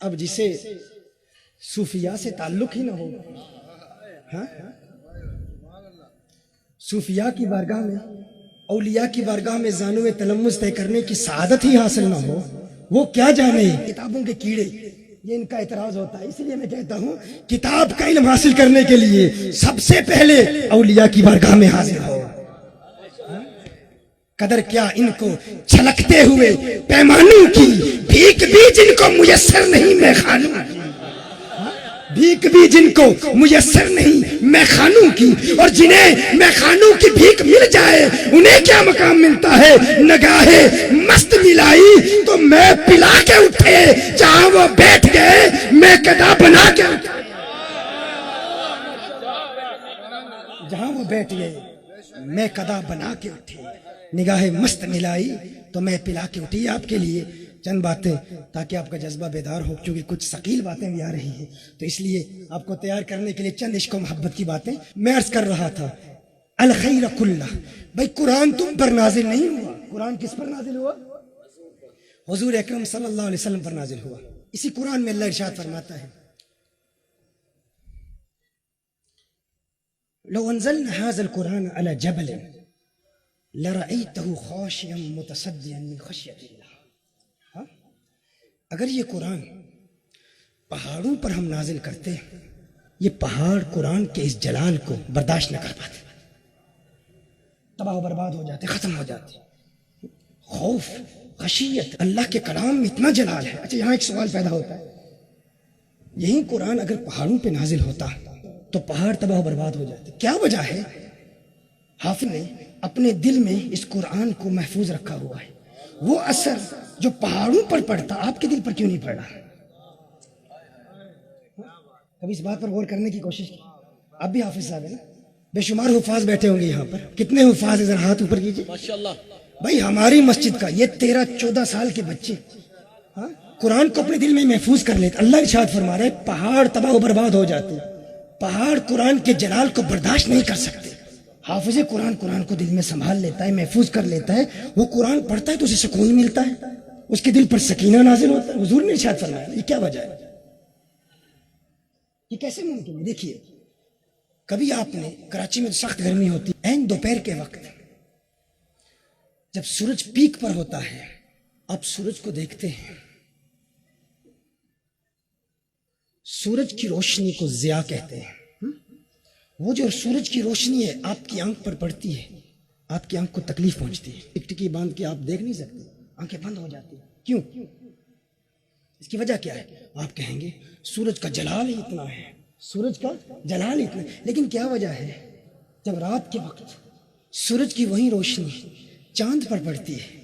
اب جسے صوفیاء سے تعلق ہی نہ ہو، ہاں صوفیاء کی بارگاہ میں، اولیاء کی بارگاہ میں زانو تلمس طے کرنے کی سعادت ہی حاصل نہ ہو، وہ کیا جانے کتابوں کے کیڑے. یہ ان کا اعتراض ہوتا ہے. اسی لیے میں کہتا ہوں کتاب کا علم حاصل کرنے کے لیے سب سے پہلے اولیاء کی بارگاہ میں حاضر ہو. قدر کیا ان کو چھلکتے ہوئے پیمانوں کی، بھیک بھی جن کو میسر نہیں میں خانوں کی، بھیک بھی جن کو میسر نہیں میں خانوں کی، اور جنہیں میں خانوں کی بھیک مل جائے انہیں کیا مقام ملتا ہے. نگاہے مست ملائی تو میں پلا کے اٹھے، جہاں وہ بیٹھ گئے میں گدا بنا کے اٹھے. جہاں وہ بیٹھ گئے میں قدا بنا کے اٹھے، نگاہ مست ملائی تو میں پلا کے اٹھی. آپ کے لیے چند باتیں تاکہ آپ کا جذبہ بیدار ہو، کیونکہ کچھ ثقیل باتیں بھی آ رہی ہیں، تو اس لیے آپ کو تیار کرنے کے لیے چند عشق و محبت کی باتیں میں عرض کر رہا تھا. الخیر کلہ، بھائی قرآن تم پر نازل نہیں ہوا. قرآن کس پر نازل ہوا؟ حضور اکرم صلی اللہ علیہ وسلم پر نازل ہوا. اسی قرآن میں اللہ ارشاد فرماتا ہے لو انزلنا هذا القرآن على جبل لرأيته خاشعا متصدعا من خشية الله. اگر یہ قرآن پہاڑوں پر ہم نازل کرتے، یہ پہاڑ قرآن کے اس جلال کو برداشت نہ کر پاتے، تباہ و برباد ہو جاتے، ختم ہو جاتے. خوف، خشیت، اللہ کے کلام میں اتنا جلال ہے. اچھا یہاں ایک سوال پیدا ہوتا ہے، یہی قرآن اگر پہاڑوں پہ نازل ہوتا تو پہاڑ تباہ و برباد ہو جاتے. کیا وجہ ہے؟ حافظ نے اپنے دل میں اس قرآن کو محفوظ رکھا ہوا ہے. وہ اثر جو پہاڑوں پر پڑتا آپ کے دل پر کیوں نہیں پڑ رہا؟ کبھی اس بات پر غور کرنے کی کوشش کی؟ آپ بھی حافظ صاحب ہیں نا، بے شمار حفاظ بیٹھے ہوں گے یہاں پر. کتنے حفاظ ہیں؟ ذرا ہاتھ اوپر کیجیے. بھائی ہماری مسجد کا یہ 13-14 سال کے بچے قرآن کو اپنے دل میں محفوظ کر لیتے. اللہ ارشاد فرما رہے پہاڑ تباہ و برباد ہو جاتے. پہاڑ قرآن کے جلال کو برداشت نہیں کر سکتے. حافظ قرآن کو دل میں سنبھال لیتا ہے، محفوظ کر لیتا ہے. وہ قرآن پڑھتا ہے تو اسے سکون ملتا ہے، اس کے دل پر سکینہ نازل ہوتا ہے. حضور نے ارشاد فرمایا. یہ کیا وجہ ہے؟ یہ کیسے ممکن ہے؟ دیکھیے کبھی آپ نے کراچی میں سخت گرمی ہوتی، عین دوپہر کے وقت جب سورج پیک پر ہوتا ہے، آپ سورج کو دیکھتے ہیں، سورج کی روشنی کو ضیاء کہتے ہیں. وہ جو سورج کی روشنی ہے آپ کی آنکھ پر پڑتی ہے، آپ کی آنکھ کو تکلیف پہنچتی ہے. ٹکٹکی باندھ کے آپ دیکھ نہیں سکتے، آنکھیں بند ہو جاتی ہیں. کیوں؟ اس کی وجہ کیا ہے؟ آپ کہیں گے سورج کا جلال ہی اتنا ہے، سورج کا جلال ہی اتنا ہے. لیکن کیا وجہ ہے؟ جب رات کے وقت سورج کی وہی روشنی چاند پر پڑتی ہے،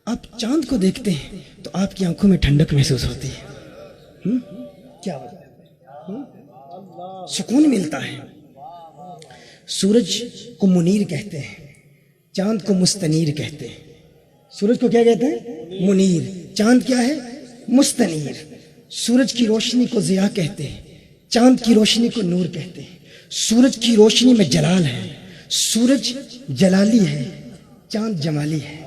آپ چاند کو دیکھتے ہیں تو آپ کی آنکھوں میں ٹھنڈک محسوس ہوتی ہے. کیا وجہ ہے؟ سکون ملتا ہے. سورج کو منیر کہتے ہیں، چاند کو مستنیر کہتے ہیں. سورج کو کیا کہتے ہیں؟ منیر. چاند کیا ہے؟ مستنیر. سورج کی روشنی کو ضیاء کہتے ہیں، چاند کی روشنی کو نور کہتے ہیں. سورج کی روشنی میں جلال ہے، سورج جلالی ہے، چاند جمالی ہے.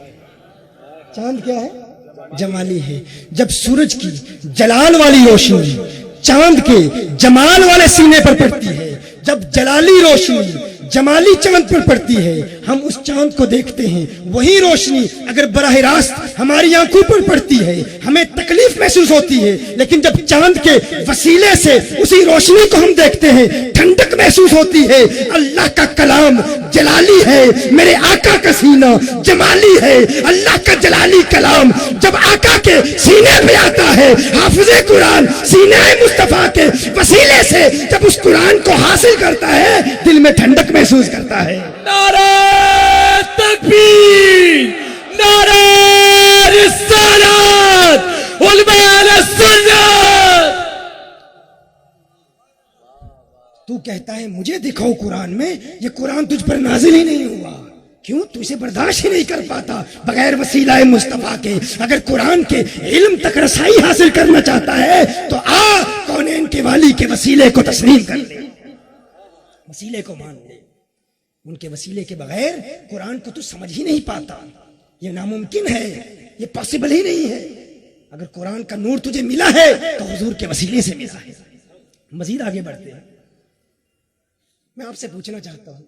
چاند کیا ہے؟ جمالی ہے. جب سورج کی جلال والی روشنی چاند کے جمال والے سینے پر پڑتی ہے، جب جلالی روشنی جمالی چاند پر پڑتی ہے، ہم اس چاند کو دیکھتے ہیں. وہی روشنی اگر براہ راست ہماری آنکھوں پر پڑتی ہے ہمیں تکلیف محسوس ہوتی ہے، لیکن جب چاند کے وسیلے سے اسی روشنی کو ہم دیکھتے ہیں ٹھنڈک محسوس ہوتی ہے. اللہ کا کلام جلالی ہے، میرے آقا کا سینہ جمالی ہے. اللہ کا جلالی کلام جب آقا کے سینے پہ آتا ہے، حافظ قرآن سینہ مصطفیٰ کے وسیلے سے جب اس قرآن کو حاصل کرتا ہے دل میں ٹھنڈک محسوس کرتا ہے. نعرہ تکبیر، نعرہ رسالت، علماء اہل سنت. تو کہتا ہے مجھے دکھاؤ قرآن میں، یہ قرآن تجھ پر نازل ہی نہیں ہوا. کیوں؟ تو اسے برداشت ہی نہیں کر پاتا بغیر وسیلہ مصطفیٰ کے. اگر قرآن کے علم تک رسائی حاصل کرنا چاہتا ہے تو کونین کے والی کے وسیلے کو تسلیم کر لے. وسیلے کو مان لے. ان کے وسیلے کے بغیر قرآن کو تو سمجھ ہی نہیں پاتا. یہ ناممکن ہے, یہ پاسبل ہی نہیں ہے. اگر قرآن کا نور تجھے ملا ہے تو حضور کے وسیلے سے ملا ہے. مزید آگے بڑھتے ہیں. میں آپ سے پوچھنا چاہتا ہوں,